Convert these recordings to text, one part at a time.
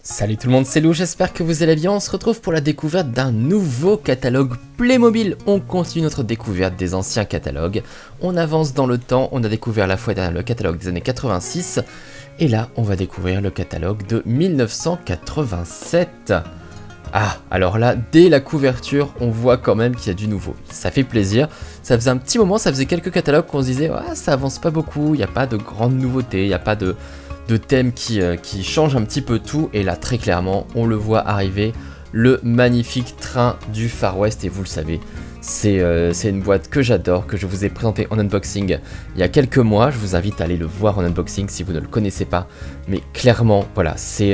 Salut tout le monde, c'est Lou, j'espère que vous allez bien. On se retrouve pour la découverte d'un nouveau catalogue Playmobil. On continue notre découverte des anciens catalogues. On avance dans le temps, on a découvert la fois dernière le catalogue des années 86. Et là, on va découvrir le catalogue de 1987. Ah, alors là, dès la couverture, on voit quand même qu'il y a du nouveau. Ça fait plaisir. Ça faisait un petit moment, ça faisait quelques catalogues qu'on se disait « Ah, ça avance pas beaucoup, il n'y a pas de grandes nouveautés, il n'y a pas de thème qui change un petit peu tout ». Et là, très clairement, on le voit arriver, le magnifique train du Far West. Et vous le savez, c'est une boîte que j'adore, que je vous ai présenté en unboxing il y a quelques mois. Je vous invite à aller le voir en unboxing si vous ne le connaissez pas. Mais clairement, voilà, c'est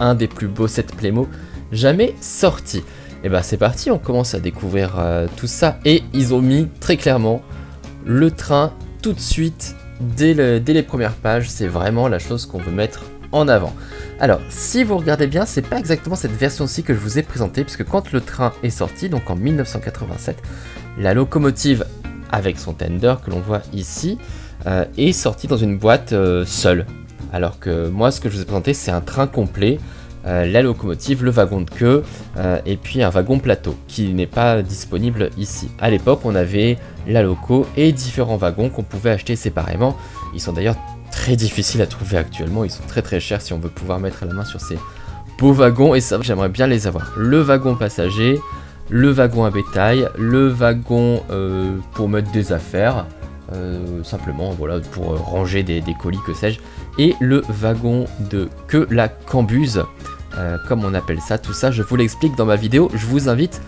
un des plus beaux sets Playmo jamais sorti. Et bah c'est parti, on commence à découvrir tout ça. Et ils ont mis très clairement le train tout de suite dès les premières pages. C'est vraiment la chose qu'on veut mettre en avant. Alors si vous regardez bien, c'est pas exactement cette version-ci que je vous ai présentée, puisque quand le train est sorti, donc en 1987, la locomotive avec son tender que l'on voit ici est sortie dans une boîte seule. Alors que moi ce que je vous ai présenté, c'est un train complet. La locomotive, le wagon de queue et puis un wagon plateau qui n'est pas disponible ici. À l'époque, on avait la loco et différents wagons qu'on pouvait acheter séparément. Ils sont d'ailleurs très difficiles à trouver actuellement, ils sont très chers si on veut pouvoir mettre la main sur ces beaux wagons, et ça j'aimerais bien les avoir. Le wagon passager, le wagon à bétail, le wagon pour mettre des affaires, simplement voilà, pour ranger des colis, que sais-je, et le wagon de queue, la cambuse, comme on appelle ça. Tout ça je vous l'explique dans ma vidéo, je vous invite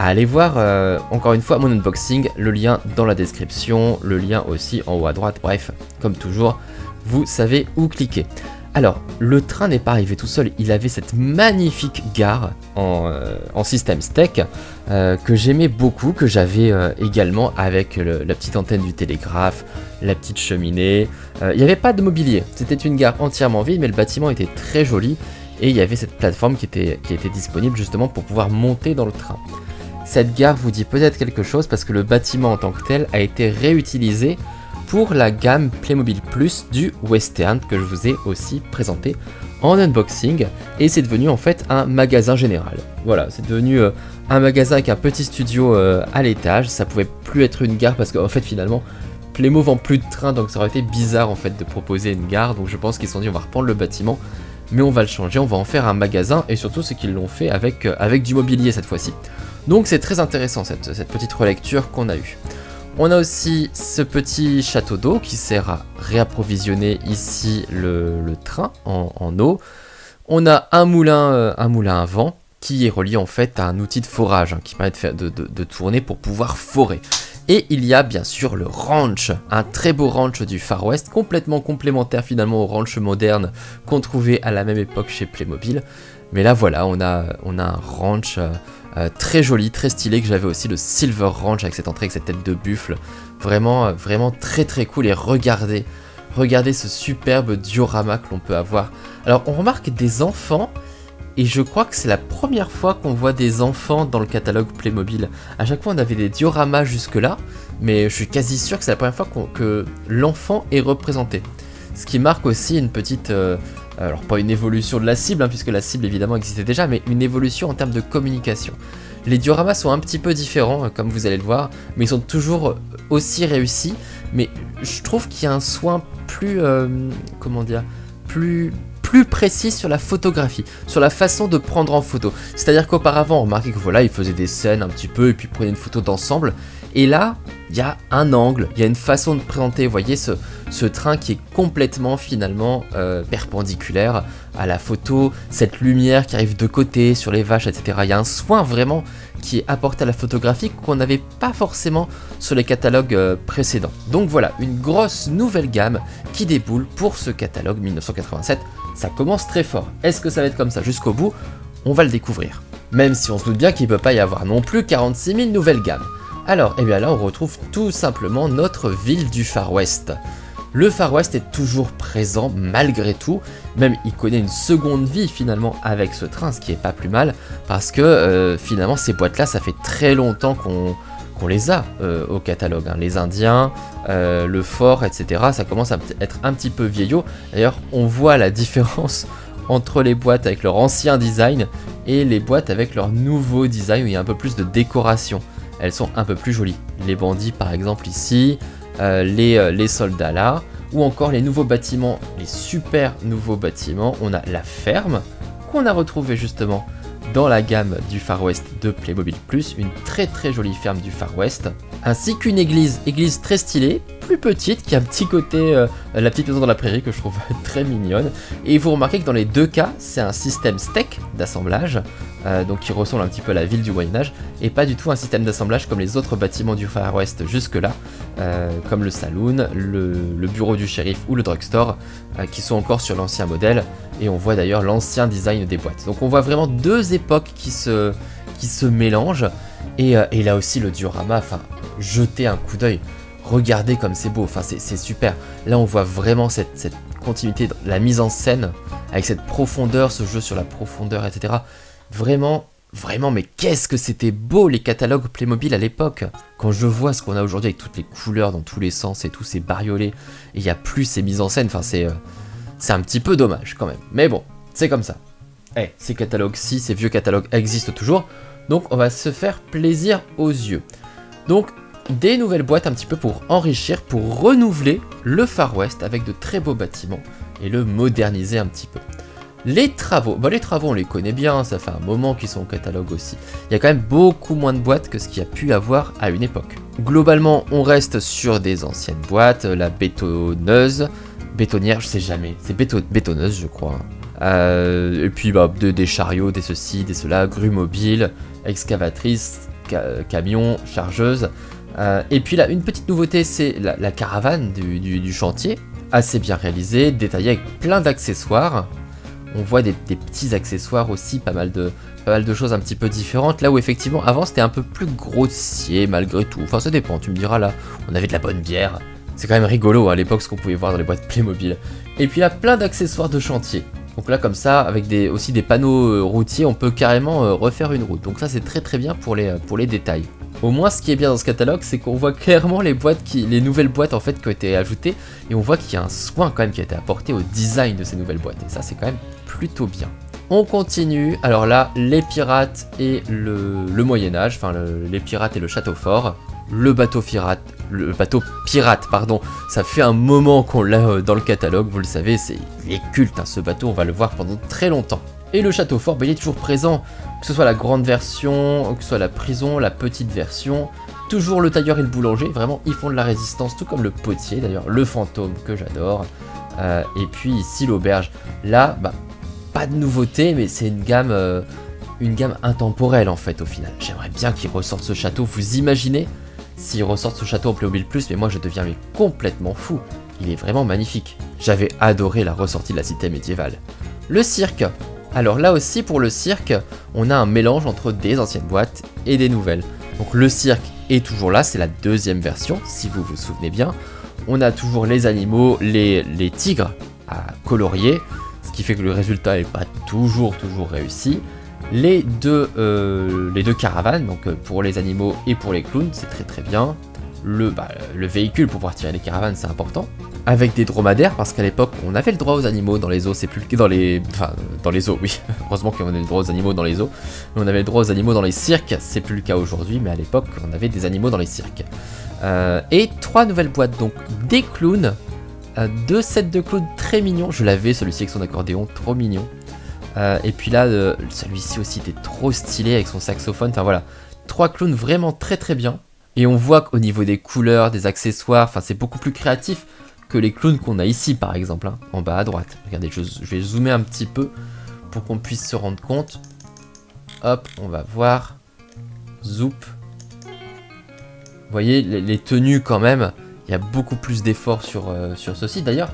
à aller voir encore une fois mon unboxing, le lien dans la description, le lien aussi en haut à droite. Bref, comme toujours, vous savez où cliquer. Alors, le train n'est pas arrivé tout seul, il avait cette magnifique gare en système steak que j'aimais beaucoup, que j'avais également avec la petite antenne du télégraphe, la petite cheminée. Il n'y avait pas de mobilier, c'était une gare entièrement vide, mais le bâtiment était très joli et il y avait cette plateforme qui était disponible justement pour pouvoir monter dans le train. Cette gare vous dit peut-être quelque chose parce que le bâtiment en tant que tel a été réutilisé pour la gamme Playmobil Plus du Western que je vous ai aussi présenté en unboxing, et c'est devenu en fait un magasin général. Voilà, c'est devenu un magasin avec un petit studio à l'étage. Ça pouvait plus être une gare parce qu'en fait finalement Playmo vend plus de trains, donc ça aurait été bizarre en fait de proposer une gare. Donc je pense qu'ils se sont dit on va reprendre le bâtiment, mais on va le changer, on va en faire un magasin, et surtout c'est qu'ils l'ont fait avec du mobilier cette fois-ci. Donc c'est très intéressant cette petite relecture qu'on a eue. On a aussi ce petit château d'eau qui sert à réapprovisionner ici le train en eau. On a un moulin à vent qui est relié en fait à un outil de forage qui permet de tourner pour pouvoir forer. Et il y a bien sûr le ranch, un très beau ranch du Far West, complètement complémentaire finalement au ranch moderne qu'on trouvait à la même époque chez Playmobil. Mais là voilà, on a un ranch très joli, très stylé, que j'avais aussi, le Silver Ranch avec cette entrée, avec cette tête de buffle. Vraiment très cool. Et regardez ce superbe diorama que l'on peut avoir. Alors on remarque des enfants, et je crois que c'est la première fois qu'on voit des enfants dans le catalogue Playmobil. À chaque fois on avait des dioramas jusque là, mais je suis quasi sûr que c'est la première fois que l'enfant est représenté. Ce qui marque aussi une petite... alors pas une évolution de la cible, puisque la cible évidemment existait déjà, mais une évolution en termes de communication. Les dioramas sont un petit peu différents, comme vous allez le voir, mais ils sont toujours aussi réussis. Mais je trouve qu'il y a un soin plus... comment dire, plus précis sur la photographie, sur la façon de prendre en photo. C'est-à-dire qu'auparavant, on remarquait que voilà, ils faisaient des scènes un petit peu, et puis prenaient une photo d'ensemble. Et là, il y a un angle, il y a une façon de présenter, vous voyez ce train qui est complètement finalement perpendiculaire à la photo, cette lumière qui arrive de côté sur les vaches, etc. Il y a un soin vraiment qui est apporté à la photographie qu'on n'avait pas forcément sur les catalogues précédents. Donc voilà, une grosse nouvelle gamme qui déboule pour ce catalogue 1987. Ça commence très fort. Est-ce que ça va être comme ça jusqu'au bout? On va le découvrir. Même si on se doute bien qu'il ne peut pas y avoir non plus 46 000 nouvelles gammes. Alors, eh bien là, on retrouve tout simplement notre ville du Far West. Le Far West est toujours présent malgré tout, même il connaît une seconde vie finalement avec ce train, ce qui est pas plus mal, parce que finalement ces boîtes-là, ça fait très longtemps qu'on les a au catalogue. Les Indiens, le fort, etc. Ça commence à être un petit peu vieillot. D'ailleurs, on voit la différence entre les boîtes avec leur ancien design et les boîtes avec leur nouveau design où il y a un peu plus de décoration. Elles sont un peu plus jolies. Les bandits par exemple ici, les soldats là, ou encore les nouveaux bâtiments, les super nouveaux bâtiments. On a la ferme qu'on a retrouvée justement dans la gamme du Far West de Playmobil+, une très jolie ferme du Far West, ainsi qu'une église très stylée, plus petite, qui a un petit côté, la petite maison dans la prairie que je trouve très mignonne. Et vous remarquez que dans les deux cas, c'est un système steak d'assemblage, donc qui ressemble un petit peu à la ville du Moyen-Âge, et pas du tout un système d'assemblage comme les autres bâtiments du Far West jusque-là, comme le saloon, le bureau du shérif ou le drugstore, qui sont encore sur l'ancien modèle, et on voit d'ailleurs l'ancien design des boîtes. Donc on voit vraiment deux époques qui se mélangent, et là aussi le diorama, enfin, jetez un coup d'œil, regardez comme c'est beau, enfin c'est super. Là on voit vraiment cette continuité, la mise en scène, avec cette profondeur, ce jeu sur la profondeur, etc. Vraiment, mais qu'est-ce que c'était beau les catalogues Playmobil à l'époque. Quand je vois ce qu'on a aujourd'hui avec toutes les couleurs dans tous les sens et tout, c'est bariolé, et il n'y a plus ces mises en scène, enfin c'est un petit peu dommage quand même. Mais bon, c'est comme ça. Ces catalogues-ci, ces vieux catalogues existent toujours, donc on va se faire plaisir aux yeux. Donc, des nouvelles boîtes un petit peu pour enrichir, pour renouveler le Far West avec de très beaux bâtiments et le moderniser un petit peu. Les travaux, les travaux on les connaît bien, ça fait un moment qu'ils sont au catalogue aussi. Il y a quand même beaucoup moins de boîtes que ce qu'il y a pu avoir à une époque. Globalement, on reste sur des anciennes boîtes, la bétonneuse, bétonnière, je sais jamais, c'est bétonneuse je crois. Et puis des chariots, des ceci, des cela, grues mobiles, excavatrices, camions, chargeuses. Et puis là, une petite nouveauté, c'est la caravane du chantier, assez bien réalisée, détaillée avec plein d'accessoires. On voit des petits accessoires aussi, pas mal de choses un petit peu différentes. Là où effectivement, avant c'était un peu plus grossier malgré tout. Enfin ça dépend, tu me diras là, on avait de la bonne bière. C'est quand même rigolo à l'époque ce qu'on pouvait voir dans les boîtes Playmobil. Et puis là, plein d'accessoires de chantier. Donc là comme ça, avec aussi des panneaux routiers, on peut carrément refaire une route. Donc ça c'est très bien pour les détails. Au moins ce qui est bien dans ce catalogue, c'est qu'on voit clairement les nouvelles boîtes en fait qui ont été ajoutées, et on voit qu'il y a un soin quand même qui a été apporté au design de ces nouvelles boîtes, et ça c'est quand même plutôt bien. On continue, alors là, les pirates et le Moyen-Âge, enfin les pirates et le château fort. Le bateau pirate, pardon, ça fait un moment qu'on l'a dans le catalogue, vous le savez, il est culte, hein, ce bateau, on va le voir pendant très longtemps. Et le château fort, il est toujours présent, que ce soit la grande version, que ce soit la prison, la petite version, toujours le tailleur et le boulanger, vraiment ils font de la résistance, tout comme le potier d'ailleurs, le fantôme que j'adore, et puis ici l'auberge. Là, pas de nouveauté, mais c'est une gamme intemporelle en fait au final. J'aimerais bien qu'ils ressortent ce château, vous imaginez s'ils ressortent ce château en Playmobil+, mais moi je deviens complètement fou, il est vraiment magnifique. J'avais adoré la ressortie de la cité médiévale. Le cirque. Alors là aussi pour le cirque, on a un mélange entre des anciennes boîtes et des nouvelles. Donc le cirque est toujours là, c'est la deuxième version, si vous vous souvenez bien. On a toujours les animaux, les tigres à colorier, ce qui fait que le résultat n'est pas toujours réussi. Les deux caravanes, donc pour les animaux et pour les clowns, c'est très bien. Le véhicule pour pouvoir tirer les caravanes, c'est important. Avec des dromadaires, parce qu'à l'époque, on avait le droit aux animaux dans les zoos, c'est plus le cas dans les zoos, oui. Heureusement qu'on avait le droit aux animaux dans les zoos. Mais on avait le droit aux animaux dans les cirques, c'est plus le cas aujourd'hui, mais à l'époque, on avait des animaux dans les cirques. Et 3 nouvelles boîtes, donc des clowns, 2 sets de clowns très mignons. Je l'avais, celui-ci avec son accordéon, trop mignon. Et puis là, celui-ci aussi était trop stylé avec son saxophone. Enfin voilà, 3 clowns vraiment très bien. Et on voit qu'au niveau des couleurs, des accessoires, enfin c'est beaucoup plus créatif que les clowns qu'on a ici par exemple, hein, en bas à droite. Regardez, je vais zoomer un petit peu pour qu'on puisse se rendre compte. Hop, on va voir. Zoop. Vous voyez, les tenues quand même, il y a beaucoup plus d'efforts sur ceci. D'ailleurs,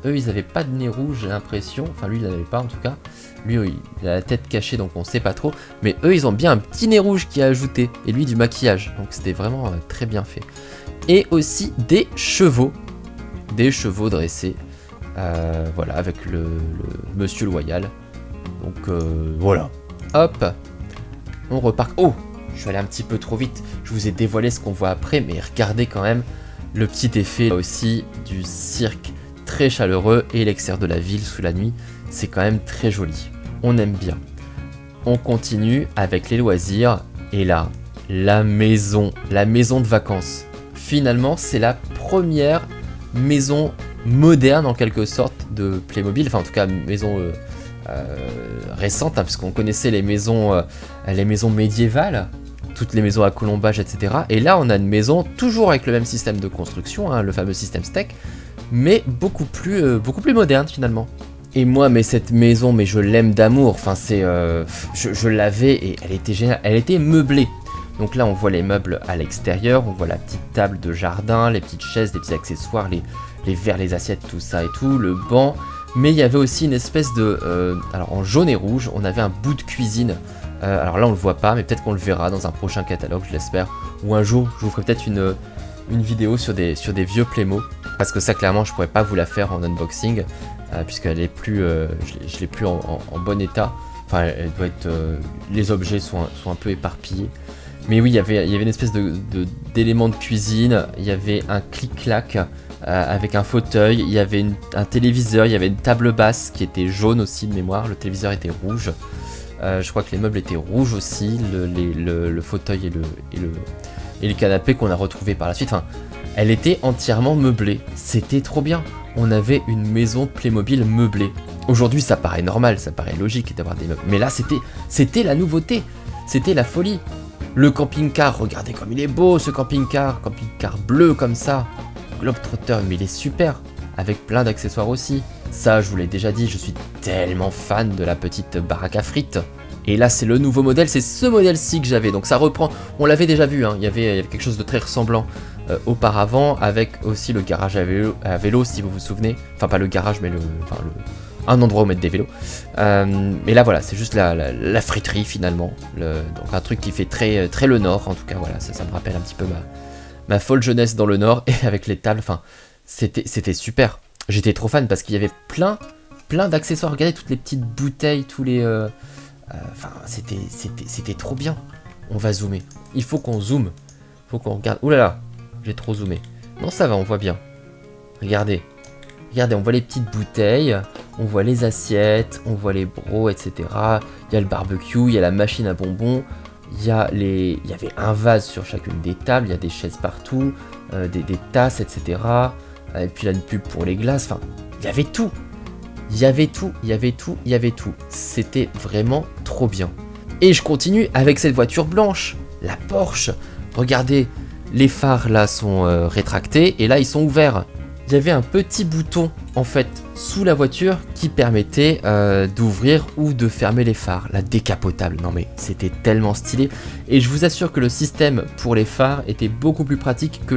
eux ils n'avaient pas de nez rouge, j'ai l'impression. Enfin lui il n'avait pas en tout cas. Lui il a la tête cachée donc on sait pas trop. Mais eux ils ont bien un petit nez rouge qui est ajouté. Et lui du maquillage. Donc c'était vraiment très bien fait. Et aussi des chevaux. Des chevaux dressés. Voilà, avec le monsieur loyal. Donc voilà. Hop. On repart. Oh, je suis allé un petit peu trop vite. Je vous ai dévoilé ce qu'on voit après. Mais regardez quand même le petit effet là aussi du cirque. très chaleureux et l'extérieur de la ville sous la nuit, c'est quand même très joli. On aime bien. On continue avec les loisirs et là, la maison de vacances. Finalement, c'est la première maison moderne en quelque sorte de Playmobil, enfin en tout cas maison récente, hein, puisqu'on connaissait les maisons médiévales, toutes les maisons à colombage, etc. Et là, on a une maison toujours avec le même système de construction, hein, le fameux système steak, mais beaucoup plus moderne finalement. Et moi, mais cette maison, mais je l'aime d'amour. Enfin, je l'avais et elle était géniale. Elle était meublée. Donc là, on voit les meubles à l'extérieur, on voit la petite table de jardin, les petites chaises, les petits accessoires, les verres, les assiettes, tout ça et tout, le banc. Mais il y avait aussi une espèce de... alors en jaune et rouge, on avait un bout de cuisine. Alors là, on le voit pas, mais peut-être qu'on le verra dans un prochain catalogue, je l'espère. Ou un jour, je vous ferai peut-être une vidéo sur des vieux Playmo. Parce que ça, clairement, je pourrais pas vous la faire en unboxing. Puisqu'elle est plus... je l'ai plus en bon état. Enfin, elle doit être... les objets sont un peu éparpillés. Mais oui, il y avait une espèce d'élément de cuisine, il y avait un clic-clac avec un fauteuil, il y avait un téléviseur, il y avait une table basse qui était jaune aussi de mémoire, le téléviseur était rouge. Je crois que les meubles étaient rouges aussi, le fauteuil et le canapé qu'on a retrouvé par la suite. Enfin, elle était entièrement meublée, c'était trop bien. On avait une maison Playmobil meublée. Aujourd'hui, ça paraît normal, ça paraît logique d'avoir des meubles. Mais là, c'était la nouveauté, c'était la folie. Le camping-car, regardez comme il est beau ce camping-car bleu comme ça. Globetrotter, mais il est super, avec plein d'accessoires aussi. Ça, je vous l'ai déjà dit, je suis tellement fan de la petite baraque à frites. Et là, c'est le nouveau modèle, c'est ce modèle-ci que j'avais. Donc ça reprend, on l'avait déjà vu, hein. Il y avait quelque chose de très ressemblant auparavant, avec aussi le garage à vélo, si vous vous souvenez. Enfin, pas le garage, mais un endroit où mettre des vélos. Mais là, voilà, c'est juste la friterie finalement. Donc un truc qui fait très, très le Nord, en tout cas, voilà, ça me rappelle un petit peu ma folle jeunesse dans le Nord. Et avec les tables, enfin, c'était super. J'étais trop fan parce qu'il y avait plein d'accessoires. Regardez toutes les petites bouteilles, tous les... Enfin, c'était trop bien. On va zoomer. Il faut qu'on zoome. Il faut qu'on regarde. Ouh là là, j'ai trop zoomé. Non, ça va, on voit bien. Regardez. Regardez, on voit les petites bouteilles, on voit les assiettes, on voit les brocs, etc. Il y a le barbecue, il y a la machine à bonbons, il y avait un vase sur chacune des tables, il y a des chaises partout, des tasses, etc. Et puis là, une pub pour les glaces, enfin, il y avait tout. Il y avait tout. C'était vraiment trop bien. Et je continue avec cette voiture blanche, la Porsche. Regardez, les phares là sont rétractés et là ils sont ouverts. Il y avait un petit bouton en fait sous la voiture qui permettait d'ouvrir ou de fermer les phares, la décapotable. Non mais c'était tellement stylé et je vous assure que le système pour les phares était beaucoup plus pratique que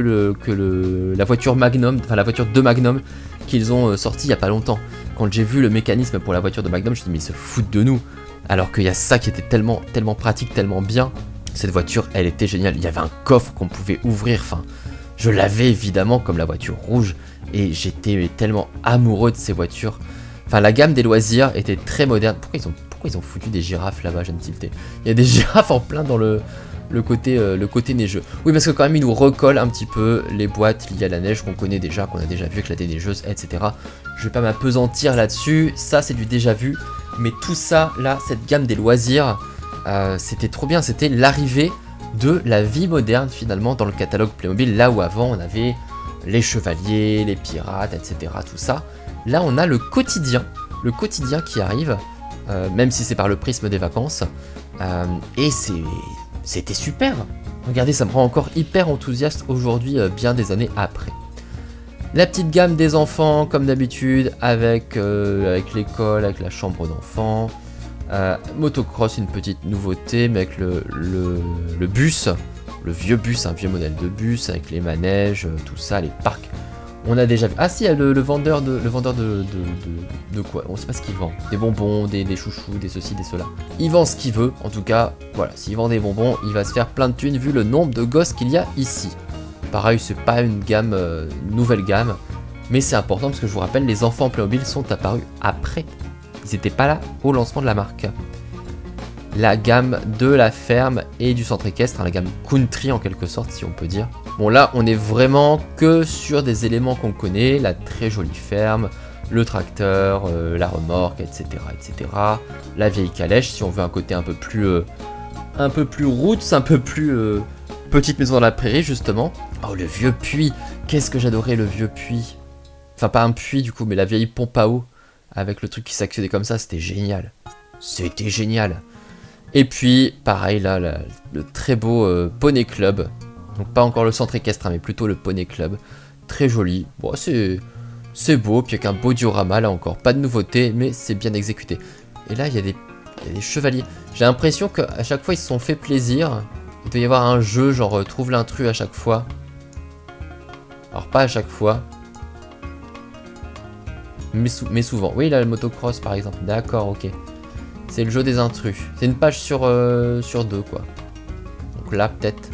la voiture Magnum, enfin la voiture de Magnum qu'ils ont sorti il y a pas longtemps. Quand j'ai vu le mécanisme pour la voiture de Magnum, je me suis dit mais ils se foutent de nous. Alors qu'il y a ça qui était tellement pratique, tellement bien. Cette voiture, elle était géniale. Il y avait un coffre qu'on pouvait ouvrir. Enfin, je l'avais évidemment comme la voiture rouge. Et j'étais tellement amoureux de ces voitures. Enfin, la gamme des loisirs était très moderne. Pourquoi ils ont foutu des girafes là-bas, Jeanne Tilté? Il y a des girafes en plein dans le côté neigeux. Oui, parce que quand même, ils nous recollent un petit peu les boîtes liées à la neige qu'on connaît déjà, qu'on a déjà vu avec la déneigeuse, etc. Je vais pas m'apesantir là-dessus. Ça, c'est du déjà vu. Mais tout ça, là, cette gamme des loisirs, c'était trop bien. C'était l'arrivée de la vie moderne, finalement, dans le catalogue Playmobil. Là où avant, on avait les chevaliers, les pirates, etc. Tout ça. Là, on a le quotidien qui arrive, même si c'est par le prisme des vacances. Et c'était super. Regardez, ça me rend encore hyper enthousiaste aujourd'hui, bien des années après. La petite gamme des enfants, comme d'habitude, avec l'école, avec la chambre d'enfants. Motocross, une petite nouveauté, mais avec le bus. Le vieux bus, un vieux modèle de bus avec les manèges, tout ça, les parcs. On a déjà vu. Ah si, il y a le vendeur de quoi? On sait pas ce qu'il vend. Des bonbons, des chouchous, des ceci, des cela. Il vend ce qu'il veut. En tout cas, voilà, s'il vend des bonbons, il va se faire plein de thunes vu le nombre de gosses qu'il y a ici. Pareil, c'est pas une gamme, une nouvelle gamme, mais c'est important parce que je vous rappelle, les enfants Playmobil sont apparus après. Ils n'étaient pas là au lancement de la marque. La gamme de la ferme et du centre équestre, hein, la gamme country en quelque sorte, si on peut dire. Bon là, on est vraiment que sur des éléments qu'on connaît, la très jolie ferme, le tracteur, la remorque, etc., etc. La vieille calèche, si on veut un côté un peu plus roots, un peu plus petite maison dans la prairie justement. Oh, le vieux puits, qu'est-ce que j'adorais le vieux puits. Enfin, pas un puits du coup, mais la vieille pompe à eau avec le truc qui s'actionnait comme ça, c'était génial. C'était génial. Et puis, pareil là, le très beau Poney Club. Donc pas encore le centre équestre, hein, mais plutôt le Poney Club. Très joli. Bon, c'est beau, puis avec un beau diorama là encore. Pas de nouveauté, mais c'est bien exécuté. Et là, il y a des chevaliers. J'ai l'impression qu'à chaque fois, ils se sont fait plaisir. Il doit y avoir un jeu, genre trouve l'intrus à chaque fois. Alors pas à chaque fois. Mais souvent. Oui, là, le motocross par exemple. D'accord, ok. C'est le jeu des intrus. C'est une page sur 2, quoi. Donc là, peut-être.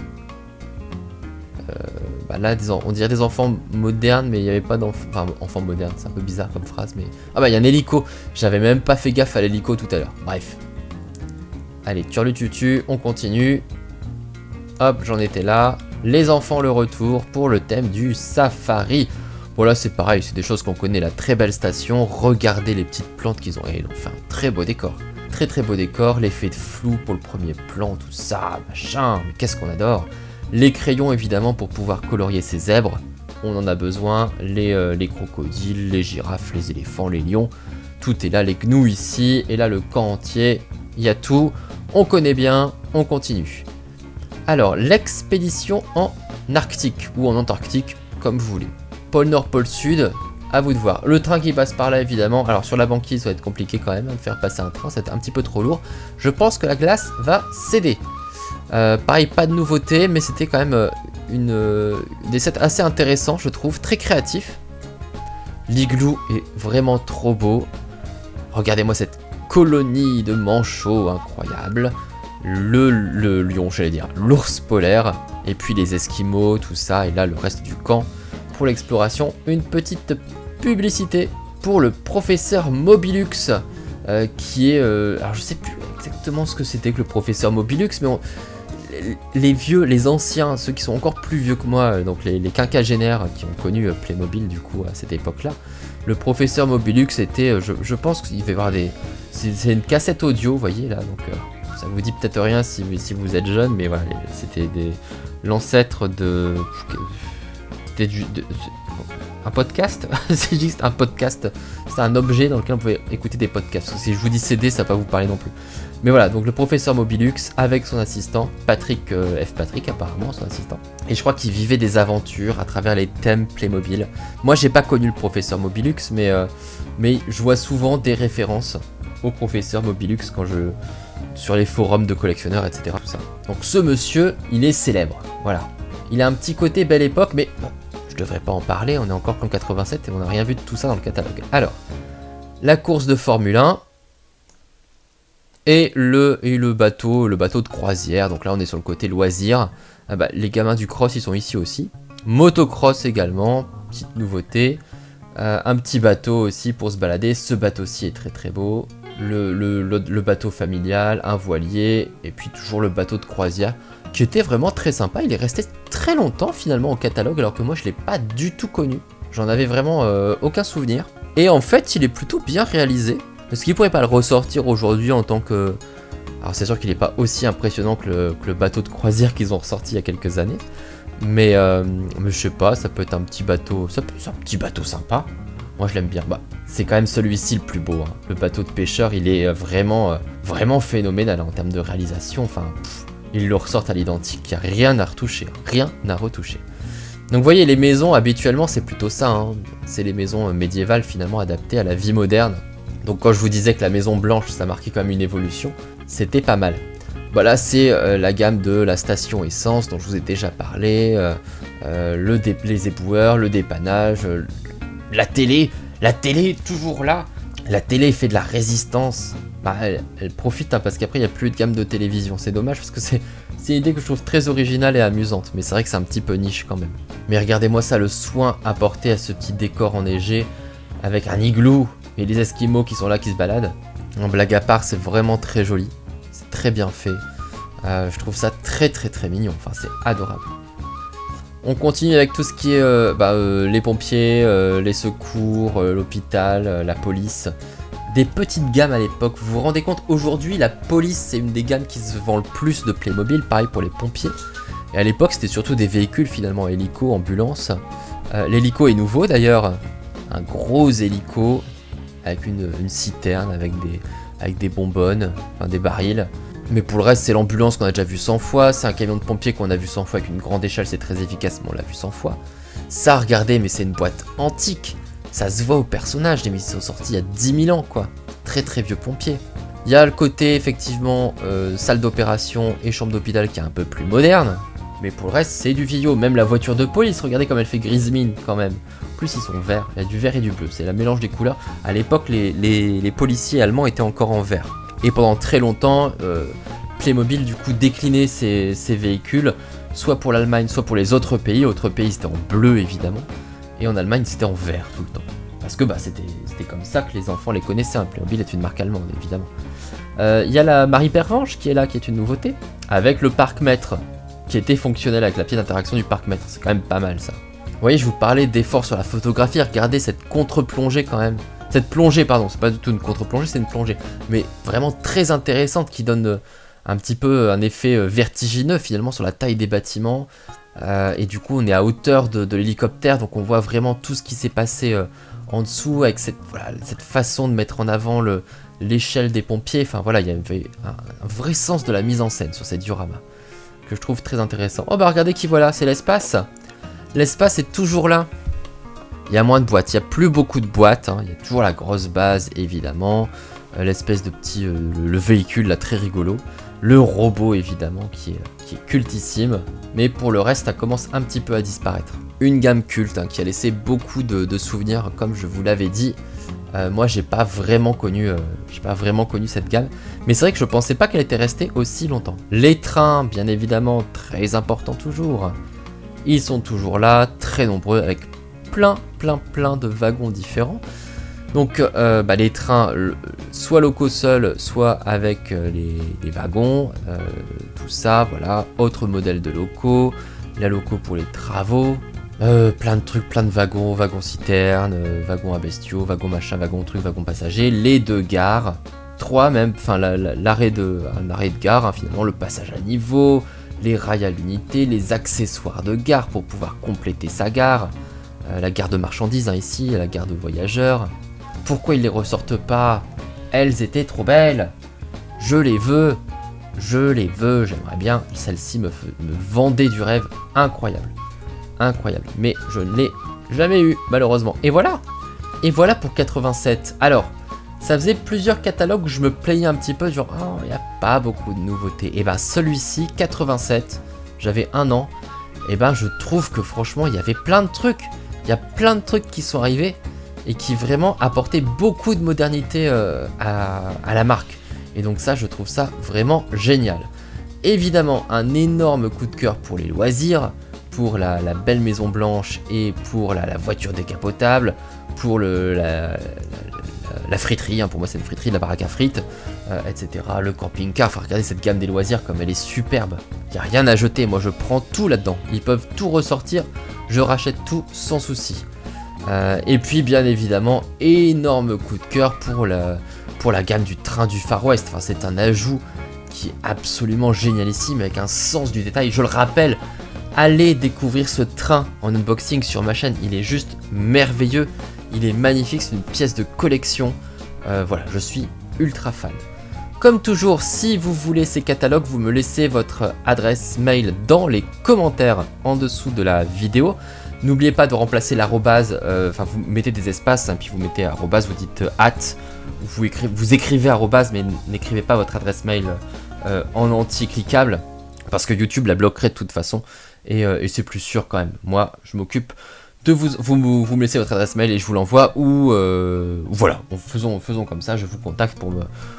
Bah là, on dirait des enfants modernes, mais il n'y avait pas d'enfants. Enfin, enfants modernes, c'est un peu bizarre comme phrase, mais. Ah bah, il y a un hélico. J'avais même pas fait gaffe à l'hélico tout à l'heure. Bref. Allez, turlututu, on continue. Hop, j'en étais là. Les enfants, le retour pour le thème du safari. Voilà, c'est pareil, c'est des choses qu'on connaît. La très belle station. Regardez les petites plantes qu'ils ont. Et ils ont fait un très beau décor. Très très beau décor. L'effet de flou pour le premier plan, tout ça, machin. Mais qu'est-ce qu'on adore. Les crayons évidemment pour pouvoir colorier ces zèbres, on en a besoin, les crocodiles, les girafes, les éléphants, les lions, tout est là, les gnous ici, et là le camp entier, il y a tout, on connaît bien, on continue. Alors, l'expédition en Arctique, ou en Antarctique, comme vous voulez. Pôle Nord, pôle Sud, à vous de voir. Le train qui passe par là évidemment, alors sur la banquise ça va être compliqué quand même, de faire passer un train, c'est un petit peu trop lourd. Je pense que la glace va céder. Pareil, pas de nouveauté, mais c'était quand même des sets assez intéressants, je trouve, très créatifs. L'igloo est vraiment trop beau. Regardez-moi cette colonie de manchots incroyable. Le lion, j'allais dire, l'ours polaire, et puis les esquimaux, tout ça, et là le reste du camp pour l'exploration. Une petite publicité pour le professeur Mobilux, qui est... alors je sais plus exactement ce que c'était que le professeur Mobilux, mais les vieux, les anciens, ceux qui sont encore plus vieux que moi, donc les quinquagénaires qui ont connu Playmobil du coup à cette époque-là, le professeur Mobilux était, je pense qu'il va y avoir des... C'est une cassette audio, vous voyez là, donc ça vous dit peut-être rien si vous êtes jeune, mais voilà, c'était l'ancêtre de... Un podcast. C'est juste un podcast, c'est un objet dans lequel on pouvait écouter des podcasts. Parce que si je vous dis CD, ça va pas vous parler non plus. Mais voilà, donc le professeur Mobilux avec son assistant, Patrick, F. Patrick apparemment, son assistant. Et je crois qu'ils vivaient des aventures à travers les thèmes Playmobil. Moi j'ai pas connu le professeur Mobilux, mais je vois souvent des références au professeur Mobilux sur les forums de collectionneurs, etc. Tout ça. Donc ce monsieur, il est célèbre, voilà. Il a un petit côté belle époque, mais bon, je devrais pas en parler, on est encore qu'en 87 et on n'a rien vu de tout ça dans le catalogue. Alors, la course de Formule 1 et le bateau de croisière. Donc là, on est sur le côté loisir. Ah bah, les gamins du cross, ils sont ici aussi. Motocross également, petite nouveauté. Un petit bateau aussi pour se balader. Ce bateau-ci est très très beau. Le bateau familial, un voilier, et puis toujours le bateau de croisière, qui était vraiment très sympa. Il est resté très longtemps finalement au catalogue, alors que moi je l'ai pas du tout connu. J'en avais vraiment aucun souvenir. Et en fait, il est plutôt bien réalisé. Est-ce qu'il pourrait pas le ressortir aujourd'hui en tant que... Alors c'est sûr qu'il n'est pas aussi impressionnant que le bateau de croisière qu'ils ont ressorti il y a quelques années. Mais je sais pas, ça peut être un petit bateau... Ça peut être un petit bateau sympa. Moi je l'aime bien. Bah, c'est quand même celui-ci le plus beau. Hein. Le bateau de pêcheur, il est vraiment phénoménal en termes de réalisation. Enfin, ils le ressortent à l'identique. Il n'y a rien à retoucher. Rien à retoucher. Donc vous voyez, les maisons, habituellement, c'est plutôt ça. Hein. C'est les maisons médiévales, finalement, adaptées à la vie moderne. Donc quand je vous disais que la maison blanche, ça marquait quand même une évolution, c'était pas mal. Voilà, c'est la gamme de la station essence dont je vous ai déjà parlé, les éboueurs, le dépannage, la télé toujours là. La télé fait de la résistance. Bah, elle profite hein, parce qu'après il n'y a plus de gamme de télévision. C'est dommage parce que c'est une idée que je trouve très originale et amusante. Mais c'est vrai que c'est un petit peu niche quand même. Mais regardez-moi ça, le soin apporté à ce petit décor enneigé avec un igloo et les esquimaux qui sont là, qui se baladent. En blague à part, c'est vraiment très joli. C'est très bien fait. Je trouve ça très très très mignon. Enfin, c'est adorable. On continue avec tout ce qui est les pompiers, les secours, l'hôpital, la police. Des petites gammes à l'époque. Vous vous rendez compte, aujourd'hui, la police, c'est une des gammes qui se vend le plus de Playmobil. Pareil pour les pompiers. Et à l'époque, c'était surtout des véhicules, finalement, hélico, ambulance. L'hélico est nouveau, d'ailleurs. Un gros hélico avec une citerne, avec des bonbonnes, enfin des barils. Mais pour le reste, c'est l'ambulance qu'on a déjà vu 100 fois. C'est un camion de pompier qu'on a vu 100 fois avec une grande échelle. C'est très efficace, mais on l'a vu 100 fois. Ça, regardez, mais c'est une boîte antique. Ça se voit au personnage, mais ils sont sortis il y a 10 000 ans, quoi. Très très vieux pompier. Il y a le côté, effectivement, salle d'opération et chambre d'hôpital qui est un peu plus moderne. Mais pour le reste, c'est du vieillot. Même la voiture de police, regardez comme elle fait grise mine, quand même. En plus, ils sont verts. Il y a du vert et du bleu. C'est la mélange des couleurs. À l'époque, les policiers allemands étaient encore en vert. Et pendant très longtemps, Playmobil, du coup, déclinait ses véhicules, soit pour l'Allemagne, soit pour les autres pays. Autres pays, c'était en bleu, évidemment. Et en Allemagne, c'était en vert tout le temps. Parce que c'était comme ça que les enfants les connaissaient. Playmobil est une marque allemande, évidemment. Il y a la Marie Pervenche qui est là, qui est une nouveauté. Avec le parc-mètre, qui était fonctionnel avec la pièce d'interaction du parc-mètre. C'est quand même pas mal, ça. Vous voyez, je vous parlais d'efforts sur la photographie. Regardez cette contre-plongée, quand même. Cette plongée, pardon. C'est pas du tout une contre-plongée, c'est une plongée. Mais vraiment très intéressante, qui donne un petit peu un effet vertigineux, finalement, sur la taille des bâtiments. Et du coup on est à hauteur de l'hélicoptère, donc on voit vraiment tout ce qui s'est passé en dessous avec cette façon de mettre en avant l'échelle des pompiers. Enfin voilà, il y avait un vrai sens de la mise en scène sur ces dioramas que je trouve très intéressant. Oh bah regardez qui voilà, c'est l'espace. L'espace est toujours là. Il y a moins de boîtes, il n'y a plus beaucoup de boîtes, hein. Il y a toujours la grosse base évidemment, l'espèce de petit le véhicule là très rigolo. Le robot évidemment qui est cultissime, mais pour le reste ça commence un petit peu à disparaître. Une gamme culte hein, qui a laissé beaucoup de souvenirs, comme je vous l'avais dit. Moi j'ai pas vraiment connu cette gamme, mais c'est vrai que je pensais pas qu'elle était restée aussi longtemps. Les trains, bien évidemment, très importants toujours. Ils sont toujours là, très nombreux, avec plein de wagons différents. Donc les trains, soit locaux seuls, soit avec les wagons, tout ça, voilà. Autre modèle de locaux, la locaux pour les travaux, plein de trucs, plein de wagons, wagons citernes, wagons à bestiaux, wagons machin, wagons trucs, wagons passagers, les deux gares, 3 même, enfin un arrêt de gare, hein, finalement, le passage à niveau, les rails à l'unité, les accessoires de gare pour pouvoir compléter sa gare, la gare de marchandises hein, ici, la gare de voyageurs. Pourquoi ils les ressortent pas? Elles étaient trop belles. Je les veux, j'aimerais bien. Celle-ci me vendait du rêve, incroyable. Incroyable, mais je ne l'ai jamais eu, malheureusement. Et voilà pour 87. Alors, ça faisait plusieurs catalogues où je me plaignais un petit peu, genre, oh, il n'y a pas beaucoup de nouveautés. Et ben celui-ci, 87, j'avais 1 an, et ben je trouve que franchement, il y avait plein de trucs. Il y a plein de trucs qui sont arrivés et qui vraiment apportaient beaucoup de modernité à la marque. Et donc ça, je trouve ça vraiment génial. Évidemment, un énorme coup de cœur pour les loisirs, pour la belle maison blanche et pour la voiture décapotable, pour la friterie, hein, pour moi c'est une friterie, la baraque à frites, etc. Le camping-car, enfin regardez cette gamme des loisirs comme elle est superbe. Il n'y a rien à jeter, moi je prends tout là-dedans. Ils peuvent tout ressortir, je rachète tout sans souci. Et puis bien évidemment, énorme coup de cœur pour la gamme du train du Far West. Enfin, c'est un ajout qui est absolument génialissime, avec un sens du détail. Je le rappelle, allez découvrir ce train en unboxing sur ma chaîne, il est juste merveilleux, il est magnifique, c'est une pièce de collection. Voilà, je suis ultra fan. Comme toujours, si vous voulez ces catalogues, vous me laissez votre adresse mail dans les commentaires en dessous de la vidéo. N'oubliez pas de remplacer l'arrobase, enfin vous mettez des espaces, hein, puis vous mettez arrobase, vous dites vous écrivez arrobase, mais n'écrivez pas votre adresse mail en entier cliquable, parce que YouTube la bloquerait de toute façon, et c'est plus sûr quand même. Moi, je m'occupe de vous me laissez votre adresse mail et je vous l'envoie, ou voilà, faisons comme ça, je vous contacte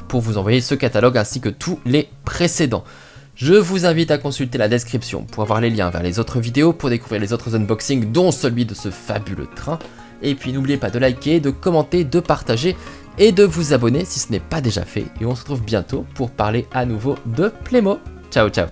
pour vous envoyer ce catalogue ainsi que tous les précédents. Je vous invite à consulter la description pour avoir les liens vers les autres vidéos, pour découvrir les autres unboxings, dont celui de ce fabuleux train. Et puis n'oubliez pas de liker, de commenter, de partager et de vous abonner si ce n'est pas déjà fait. Et on se retrouve bientôt pour parler à nouveau de Playmo. Ciao ciao.